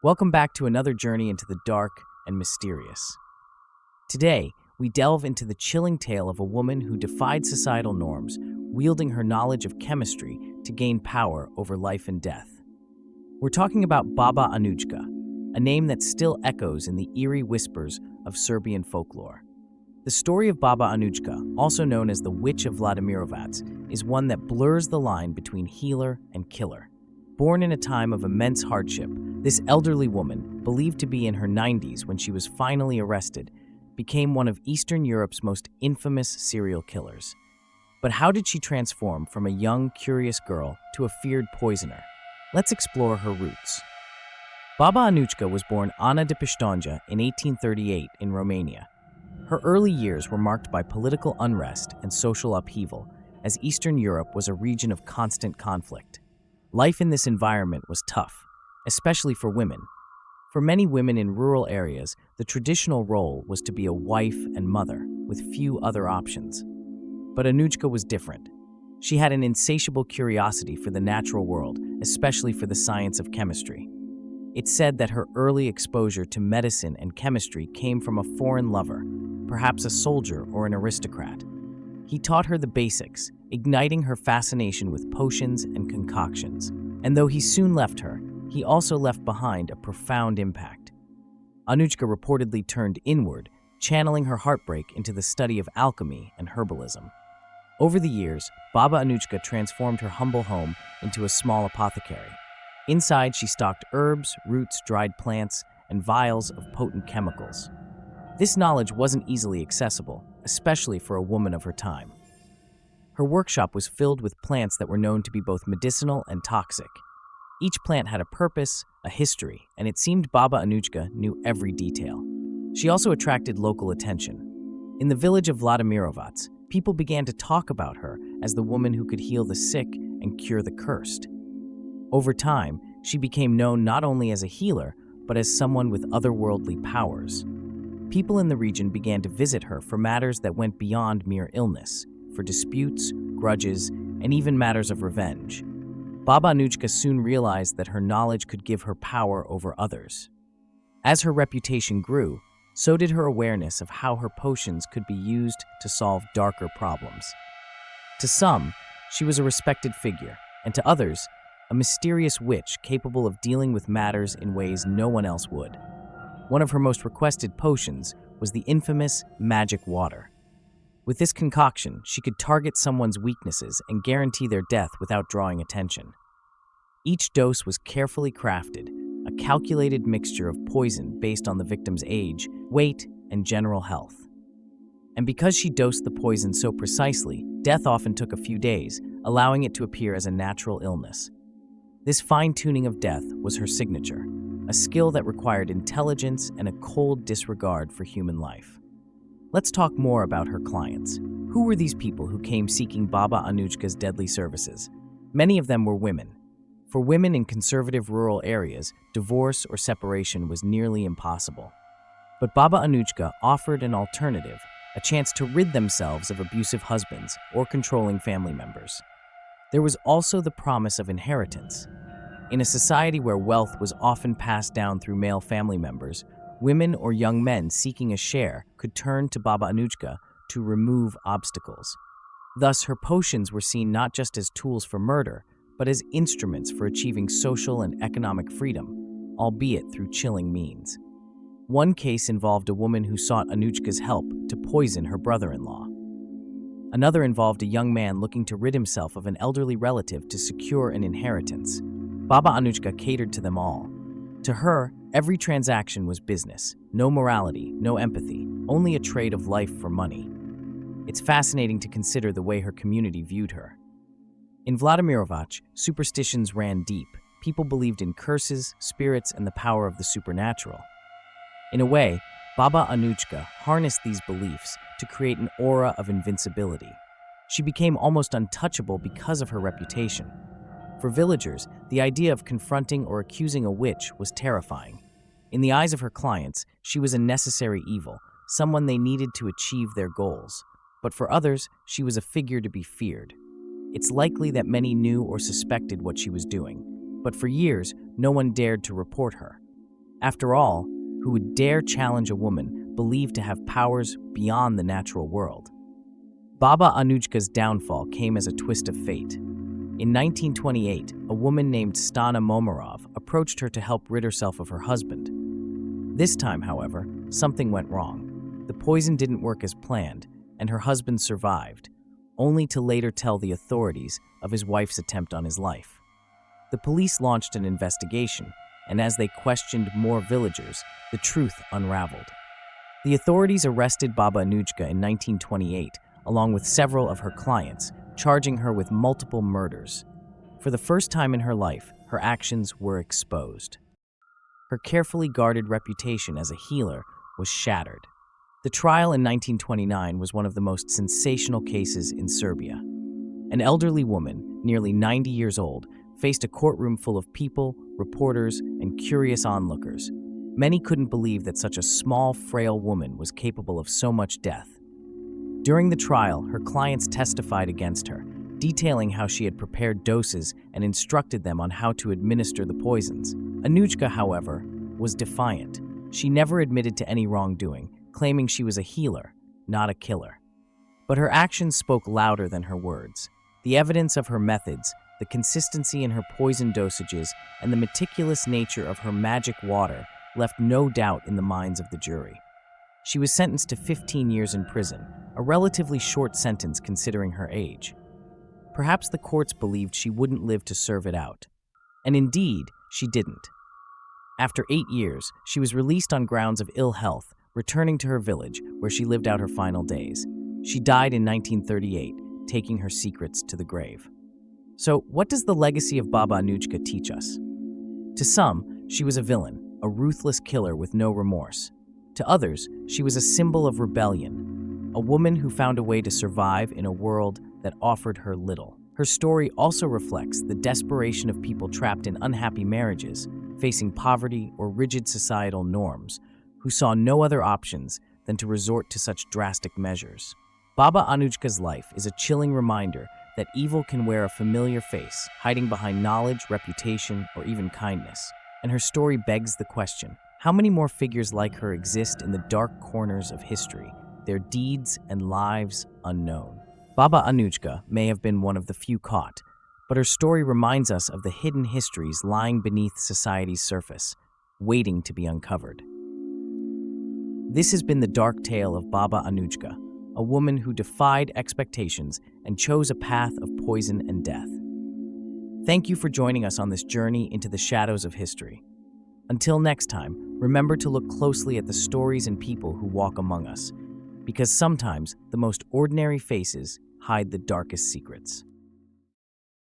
Welcome back to another journey into the dark and mysterious. Today, we delve into the chilling tale of a woman who defied societal norms, wielding her knowledge of chemistry to gain power over life and death. We're talking about Baba Anujka, a name that still echoes in the eerie whispers of Serbian folklore. The story of Baba Anujka, also known as the Witch of Vladimirovac, is one that blurs the line between healer and killer. Born in a time of immense hardship, this elderly woman, believed to be in her 90s when she was finally arrested, became one of Eastern Europe's most infamous serial killers. But how did she transform from a young, curious girl to a feared poisoner? Let's explore her roots. Baba Anujka was born Ana de Pistonja in 1838 in Romania. Her early years were marked by political unrest and social upheaval, as Eastern Europe was a region of constant conflict. Life in this environment was tough, especially for women. For many women in rural areas, the traditional role was to be a wife and mother, with few other options. But Anujka was different. She had an insatiable curiosity for the natural world, especially for the science of chemistry. It's said that her early exposure to medicine and chemistry came from a foreign lover, perhaps a soldier or an aristocrat. He taught her the basics, igniting her fascination with potions and concoctions. And though he soon left her, he also left behind a profound impact. Anujka reportedly turned inward, channeling her heartbreak into the study of alchemy and herbalism. Over the years, Baba Anujka transformed her humble home into a small apothecary. Inside, she stocked herbs, roots, dried plants, and vials of potent chemicals. This knowledge wasn't easily accessible, especially for a woman of her time. Her workshop was filled with plants that were known to be both medicinal and toxic. Each plant had a purpose, a history, and it seemed Baba Anujka knew every detail. She also attracted local attention. In the village of Vladimirovac, people began to talk about her as the woman who could heal the sick and cure the cursed. Over time, she became known not only as a healer, but as someone with otherworldly powers. People in the region began to visit her for matters that went beyond mere illness, for disputes, grudges, and even matters of revenge. Baba Anujka soon realized that her knowledge could give her power over others. As her reputation grew, so did her awareness of how her potions could be used to solve darker problems. To some, she was a respected figure, and to others, a mysterious witch capable of dealing with matters in ways no one else would. One of her most requested potions was the infamous magic water. With this concoction, she could target someone's weaknesses and guarantee their death without drawing attention. Each dose was carefully crafted, a calculated mixture of poison based on the victim's age, weight, and general health. And because she dosed the poison so precisely, death often took a few days, allowing it to appear as a natural illness. This fine-tuning of death was her signature, a skill that required intelligence and a cold disregard for human life. Let's talk more about her clients. Who were these people who came seeking Baba Anujka's deadly services? Many of them were women. For women in conservative rural areas, divorce or separation was nearly impossible. But Baba Anujka offered an alternative, a chance to rid themselves of abusive husbands or controlling family members. There was also the promise of inheritance. In a society where wealth was often passed down through male family members, women or young men seeking a share could turn to Baba Anujka to remove obstacles. Thus, her potions were seen not just as tools for murder, but as instruments for achieving social and economic freedom, albeit through chilling means. One case involved a woman who sought Anujka's help to poison her brother-in-law. Another involved a young man looking to rid himself of an elderly relative to secure an inheritance. Baba Anujka catered to them all. To her, every transaction was business, no morality, no empathy, only a trade of life for money. It's fascinating to consider the way her community viewed her. In Vladimirovac, superstitions ran deep. People believed in curses, spirits, and the power of the supernatural. In a way, Baba Anujka harnessed these beliefs to create an aura of invincibility. She became almost untouchable because of her reputation. For villagers, the idea of confronting or accusing a witch was terrifying. In the eyes of her clients, she was a necessary evil, someone they needed to achieve their goals. But for others, she was a figure to be feared. It's likely that many knew or suspected what she was doing, but for years, no one dared to report her. After all, who would dare challenge a woman believed to have powers beyond the natural world? Baba Anujka's downfall came as a twist of fate. In 1928, a woman named Stana Momarov approached her to help rid herself of her husband. This time, however, something went wrong. The poison didn't work as planned, and her husband survived, only to later tell the authorities of his wife's attempt on his life. The police launched an investigation, and as they questioned more villagers, the truth unraveled. The authorities arrested Baba Anujka in 1928, along with several of her clients, charging her with multiple murders. For the first time in her life, her actions were exposed. Her carefully guarded reputation as a healer was shattered. The trial in 1929 was one of the most sensational cases in Serbia. An elderly woman, nearly 90 years old, faced a courtroom full of people, reporters, and curious onlookers. Many couldn't believe that such a small, frail woman was capable of so much death. During the trial, her clients testified against her, detailing how she had prepared doses and instructed them on how to administer the poisons. Anujka, however, was defiant. She never admitted to any wrongdoing, claiming she was a healer, not a killer. But her actions spoke louder than her words. The evidence of her methods, the consistency in her poison dosages, and the meticulous nature of her magic water left no doubt in the minds of the jury. She was sentenced to 15 years in prison, a relatively short sentence considering her age. Perhaps the courts believed she wouldn't live to serve it out. And indeed, she didn't. After 8 years, she was released on grounds of ill health, returning to her village, where she lived out her final days. She died in 1938, taking her secrets to the grave. So, what does the legacy of Baba Anujka teach us? To some, she was a villain, a ruthless killer with no remorse. To others, she was a symbol of rebellion, a woman who found a way to survive in a world that offered her little. Her story also reflects the desperation of people trapped in unhappy marriages, facing poverty or rigid societal norms, who saw no other options than to resort to such drastic measures. Baba Anujka's life is a chilling reminder that evil can wear a familiar face, hiding behind knowledge, reputation, or even kindness. And her story begs the question, how many more figures like her exist in the dark corners of history, their deeds and lives unknown? Baba Anujka may have been one of the few caught, but her story reminds us of the hidden histories lying beneath society's surface, waiting to be uncovered. This has been the dark tale of Baba Anujka, a woman who defied expectations and chose a path of poison and death. Thank you for joining us on this journey into the shadows of history. Until next time, remember to look closely at the stories and people who walk among us, because sometimes the most ordinary faces hide the darkest secrets.